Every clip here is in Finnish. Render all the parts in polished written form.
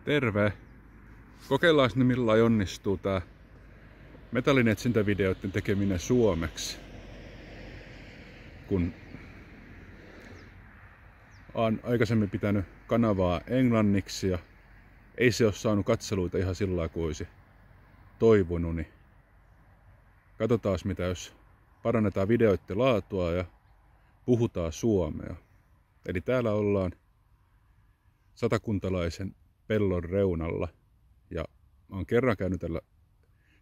Terve! Kokeillaan ne millä onnistuu tää metallinetsintävideoiden tekeminen suomeksi. Kun oon aikaisemmin pitänyt kanavaa englanniksi ja ei se oo saanut katseluita ihan sillä kuin olisi toivonut, niin katsotaan mitä jos parannetaan videoiden laatua ja puhutaan suomea. Eli täällä ollaan satakuntalaisen pellon reunalla ja mä oon kerran käynyt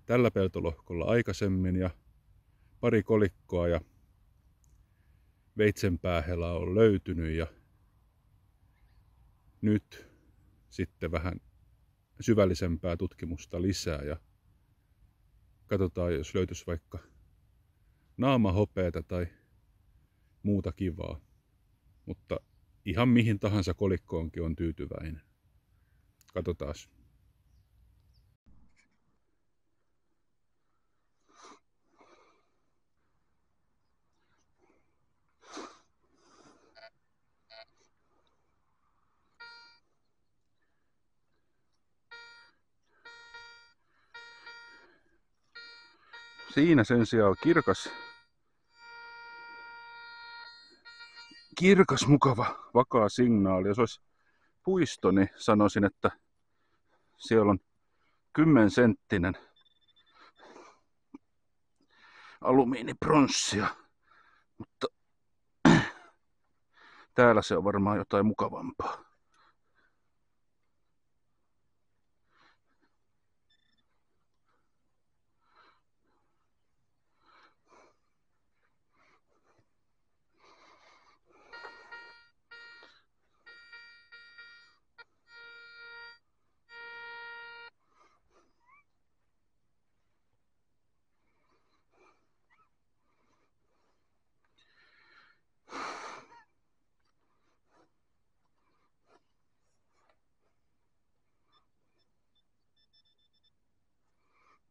tällä peltolohkolla aikaisemmin ja pari kolikkoa ja veitsenpäähelaa on löytynyt ja nyt sitten vähän syvällisempää tutkimusta lisää ja katsotaan jos löytyisi vaikka naamahopeata tai muuta kivaa, mutta ihan mihin tahansa kolikkoonkin on tyytyväinen. Katsotaan. Siinä sen sijaan on kirkas, mukava, vakaa signaali. Jos olisi puisto, niin sanoisin, että siellä on 10-senttinen alumiinipronssia, mutta täällä se on varmaan jotain mukavampaa.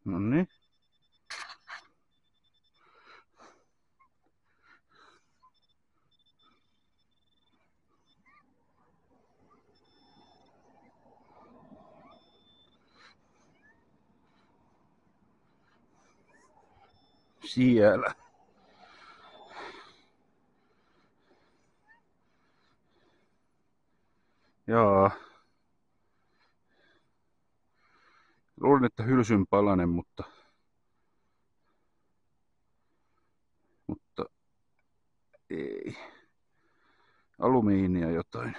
No niin. Siellä. Jaa. Luulen, että hylsyn palanen, mutta ei. Alumiinia jotain.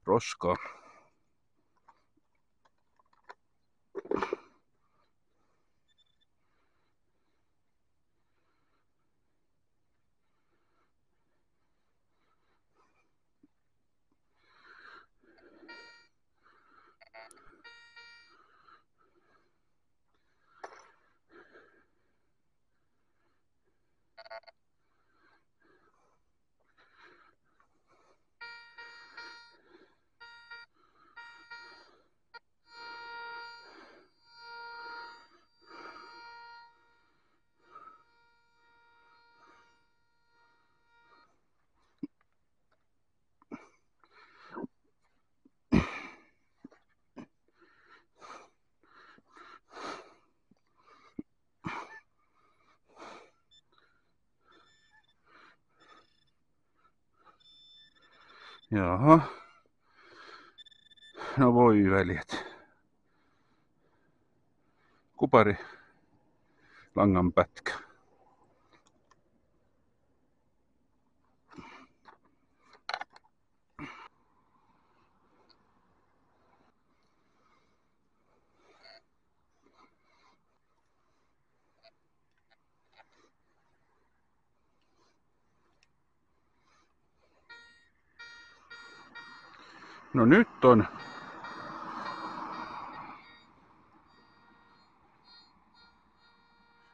Roskaa. Jaha. No voi veljet. Kupari langan pätkä. No nyt on.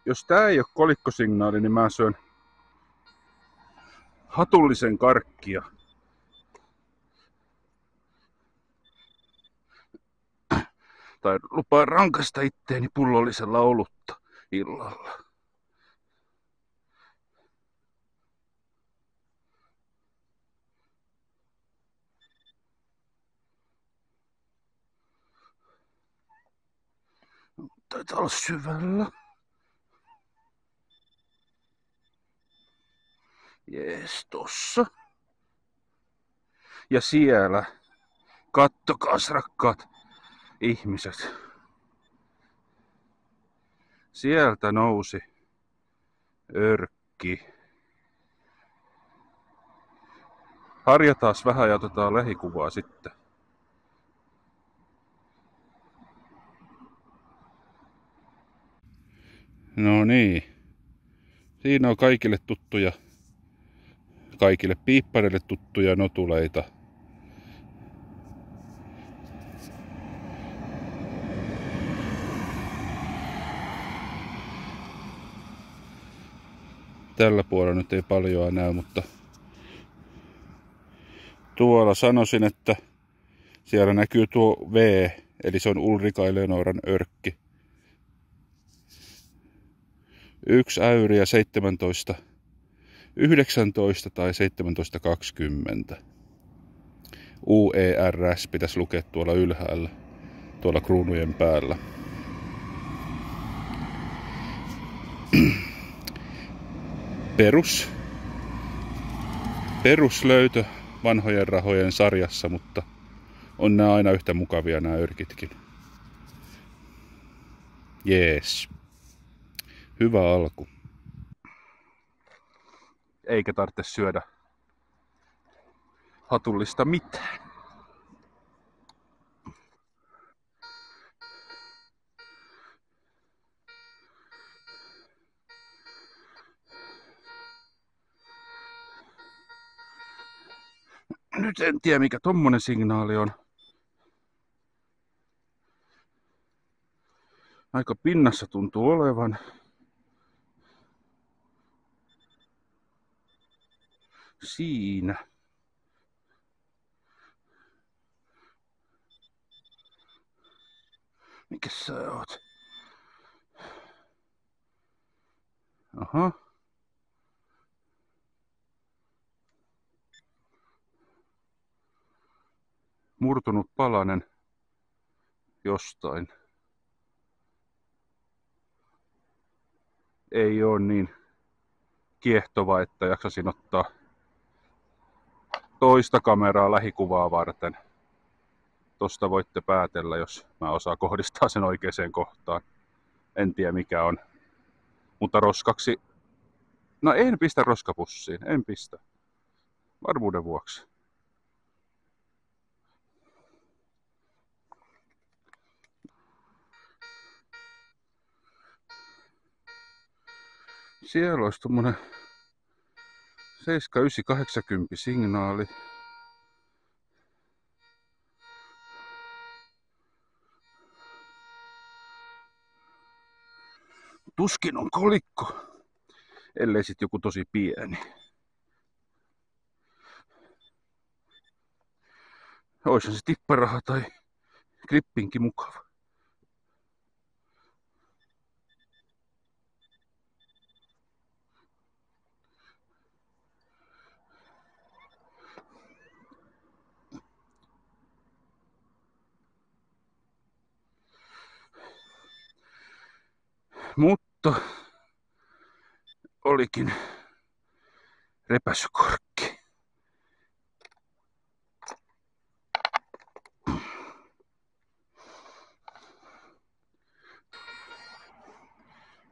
Jos tää ei oo kolikkosignaali, niin mä syön hatullisen karkkia. Tai lupaan rankasta itteeni pullollisella olutta illalla. Taitaa olla syvällä. Jees, tossa. Ja siellä, kattokaas rakkaat ihmiset. Sieltä nousi örkki. Harjataan vähän ja otetaan lähikuvaa sitten. No niin. Siinä on kaikille tuttuja, kaikille piippareille tuttuja notuleita. Tällä puolella nyt ei paljoa näy, mutta tuolla sanoisin, että siellä näkyy tuo V, eli se on Ulrika Eleonoran örkki. 1 äyriä 17, 19 tai 1720. UERS pitäisi lukea tuolla ylhäällä, tuolla kruunujen päällä. Peruslöytö vanhojen rahojen sarjassa, mutta on nämä aina yhtä mukavia nämä örkitkin. Jees. Hyvä alku. Eikä tarvitse syödä hatullista mitään. Nyt en tiedä mikä tommonen signaali on. Aika pinnassa tuntuu olevan. Siinä. Mikäs sä oot? Aha. Murtunut palanen jostain. Ei oo niin kiehtova, että jaksasin ottaa toista kameraa lähikuvaa varten. Tosta voitte päätellä, jos mä osaan kohdistaa sen oikeaan kohtaan. En tiedä mikä on. Mutta roskaksi... No en pistä roskapussiin, en pistä. Varmuuden vuoksi. Siellä olisi tommonen 7980 signaali. Tuskin on kolikko, ellei sit joku tosi pieni. Oishan se tipparaha tai klippinkin mukava. Mutta olikin repäsykorkki.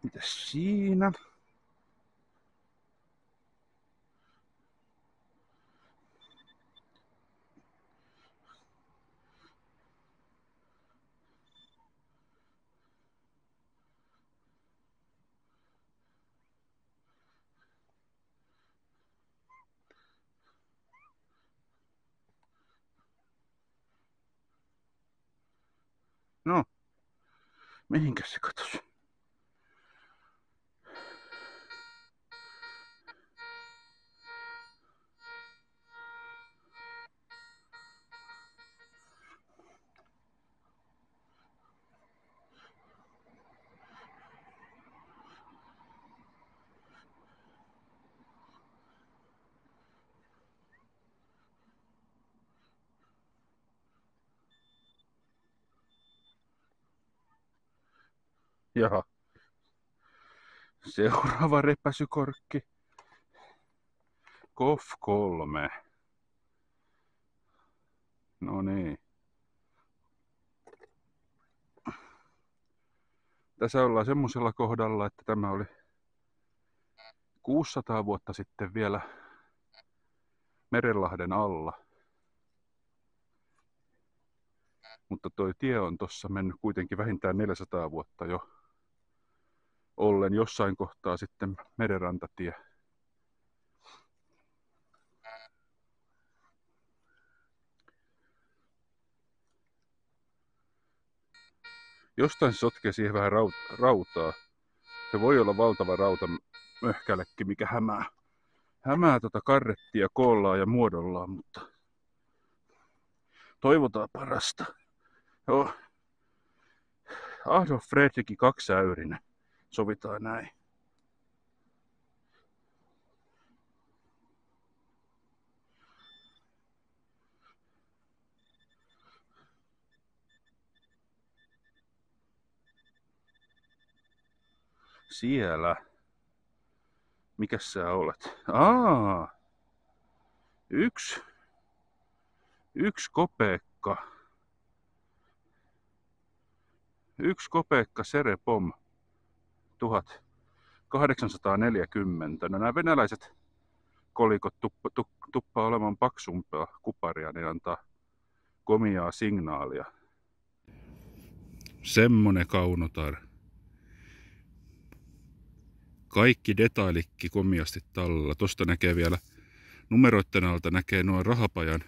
Mitäs siinä? No, mihinkäs se katos? Jaha. Seuraava repäsykorkki. KOF 3. No niin. Tässä ollaan semmosella kohdalla, että tämä oli 600 vuotta sitten vielä Merenlahden alla. Mutta toi tie on tossa mennyt kuitenkin vähintään 400 vuotta jo ollen jossain kohtaa sitten merenrantatie. Jostain se sotkee siihen vähän rautaa. Se voi olla valtava rautamöhkälekki, mikä hämää tota karrettia koollaan ja muodollaan, mutta toivotaan parasta. Joo. Adolf Fredrik 2 äyrinen. Sovitaan näin. Siellä. Mikäs sä olet? Yksi kopeekka. Yksi kopeekka Serepom 1840. No nämä venäläiset kolikot tuppaa olemaan paksumpaa kuparia, niin antaa komiaa signaalia. Semmonen kaunotar. Kaikki detailikki komiasti tallella. Tosta näkee vielä numeroitten alta näkee nuo rahapajan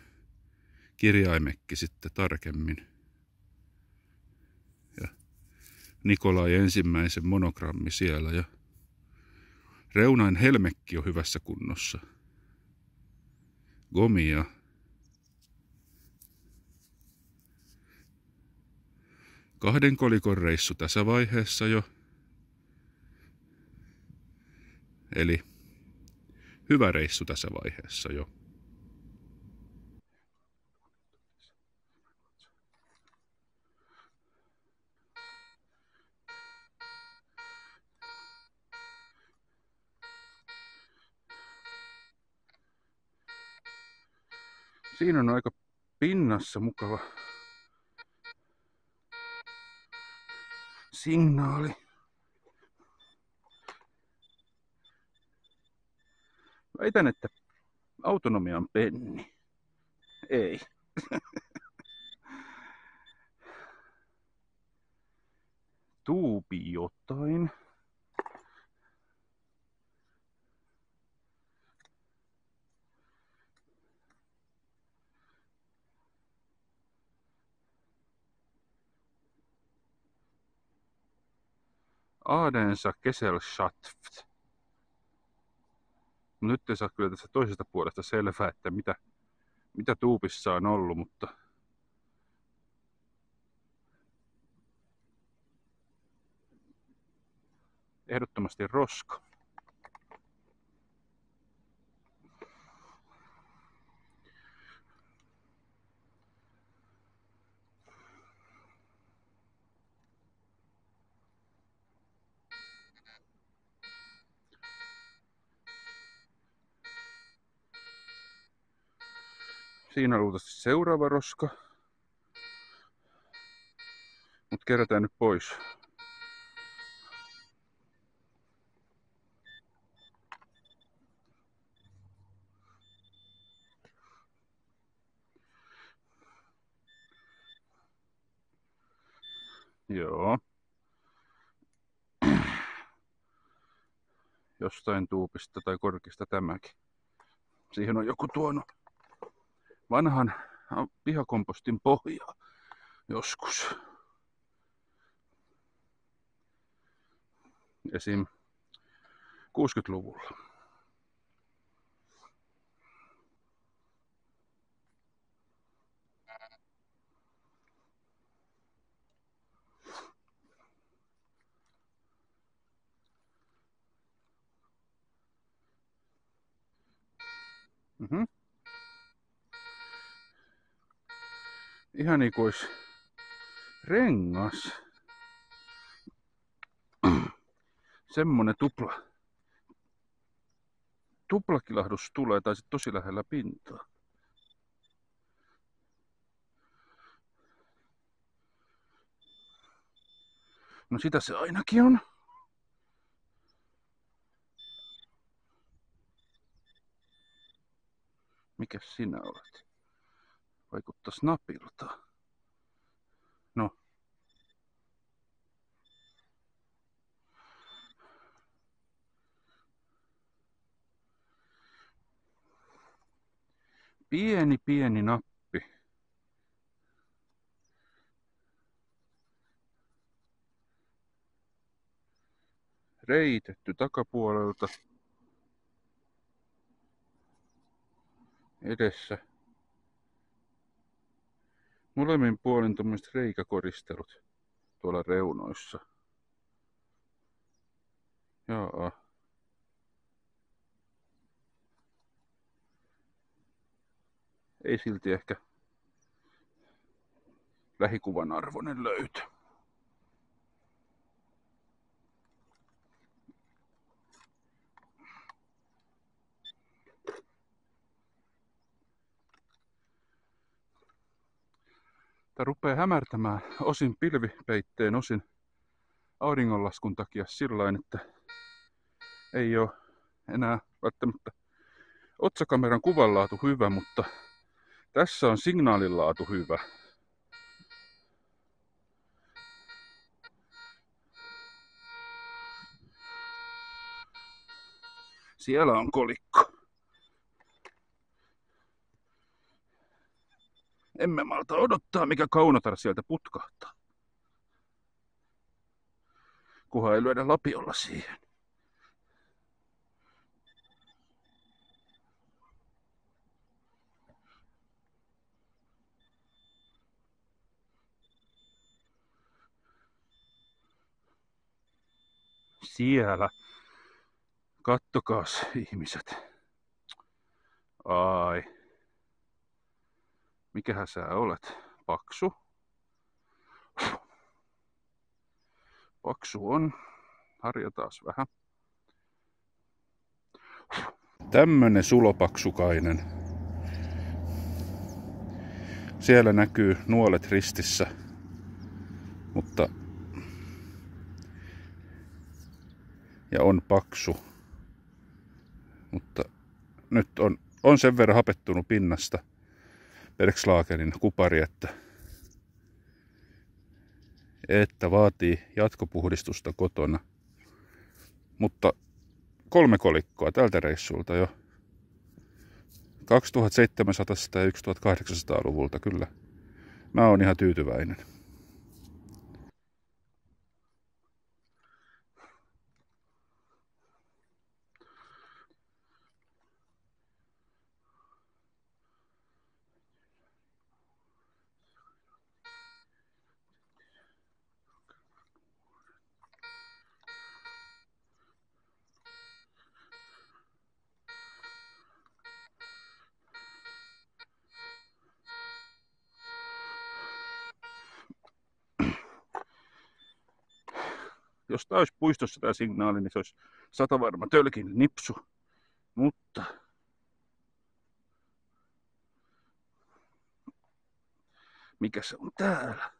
kirjaimekki sitten tarkemmin. Ja Nikolai ensimmäisen monogrammi siellä ja reunain helmekki on hyvässä kunnossa. Gomia. Kahden kolikon reissu tässä vaiheessa jo. Eli hyvä reissu tässä vaiheessa jo. Siinä on aika pinnassa mukava signaali. Väitän, että autonomia on penni. Ei. Tuubi jotain. Adensa Gesellschaft. Nyt ei saa kyllä tästä toisesta puolesta selvää, että mitä tuupissa on ollut, mutta ehdottomasti roska. Siinä on luultavasti seuraava roska. Mut kerätään nyt pois. Joo. Jostain tuupista tai korkista tämäkin. Siihen on joku tuonut vanhan pihakompostin pohjaa joskus. Esim. 60-luvulla. Ihan niin kuin olisi rengas. Semmonen tuplakilahdus tulee, tai sit tosi lähellä pintaa. No sitä se ainakin on. Mikäs sinä olet? Vaikuttais napilta. No. Pieni nappi. Reitetty takapuolelta. Edessä. Molemmin puolin tommoset reikäkoristelut tuolla reunoissa. Jaa. Ei silti ehkä lähikuvan arvoinen löytö. Tää rupee hämärtämään osin pilvipeitteen, osin auringonlaskun takia sillain, että ei oo enää välttämättä otsakameran kuvanlaatu hyvä, mutta tässä on signaalinlaatu hyvä. Siellä on kolikko. Emme malta odottaa, mikä kaunotar sieltä putkahtaa. Kunhan ei lyödä lapiolla siihen. Siellä. Kattokaas ihmiset. Ai. Mikähän sä olet? Paksu? Paksu on. Harjataan vähän. Tämmönen sulopaksukainen. Siellä näkyy nuolet ristissä. Mutta ja on paksu. Mutta nyt on sen verran hapettunut pinnasta Bergslagenin kupari, että vaatii jatkopuhdistusta kotona. Mutta 3 kolikkoa tältä reissulta jo 2700 ja 1800-luvulta kyllä. Mä oon ihan tyytyväinen. Jos tää olisi puistossa tää signaali, niin se olisi 100 varma tölkin nipsu. Mutta mikä se on täällä?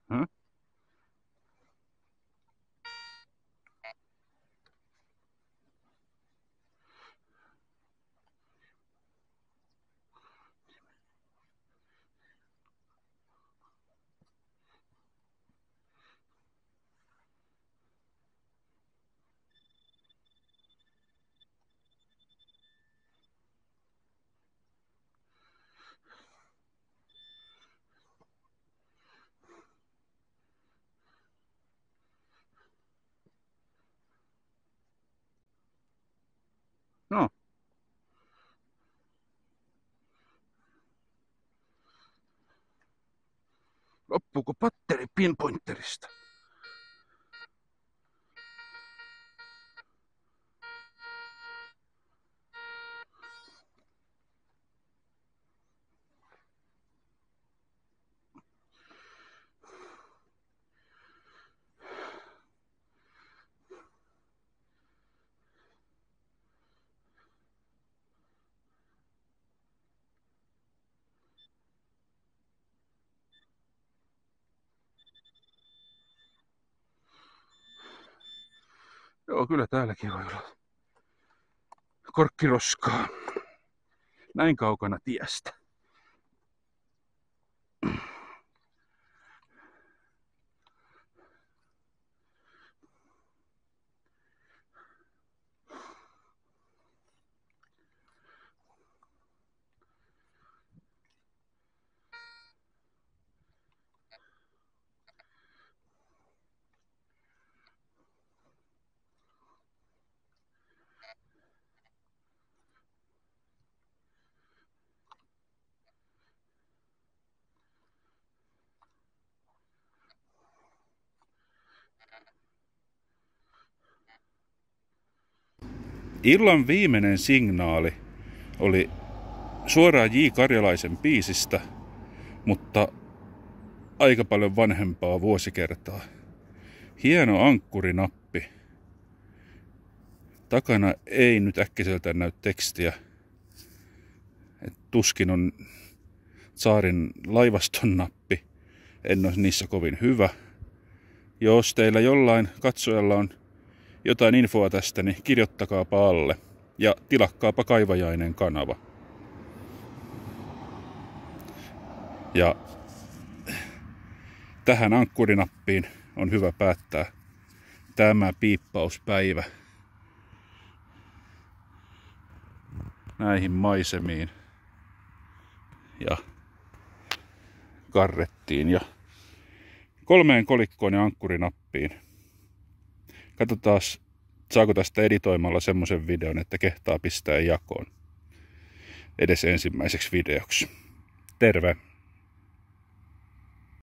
Häh? No. Loppuuko patteri pinpointerista? Joo, kyllä täälläkin voi olla korkkiroskaa. Näin kaukana tiestä. Illan viimeinen signaali oli suoraan J. Karjalaisen biisistä, mutta aika paljon vanhempaa vuosikertaa. Hieno ankkurinappi. Takana ei nyt äkkiseltään näy tekstiä. Tuskin on tsaarin laivaston nappi. En ole niissä kovin hyvä. Jos teillä jollain katsojalla on jotain infoa tästä, niin kirjoittakaapa alle. Ja tilakkaapa Kaivajainen kanava. Ja tähän ankkurinappiin on hyvä päättää tämä piippauspäivä. Näihin maisemiin ja karrettiin ja 3 kolikkoon ja ankkurinappiin. Katsotaan, saako tästä editoimalla semmoisen videon, että kehtaa pistää jakoon edes ensimmäiseksi videoksi. Terve!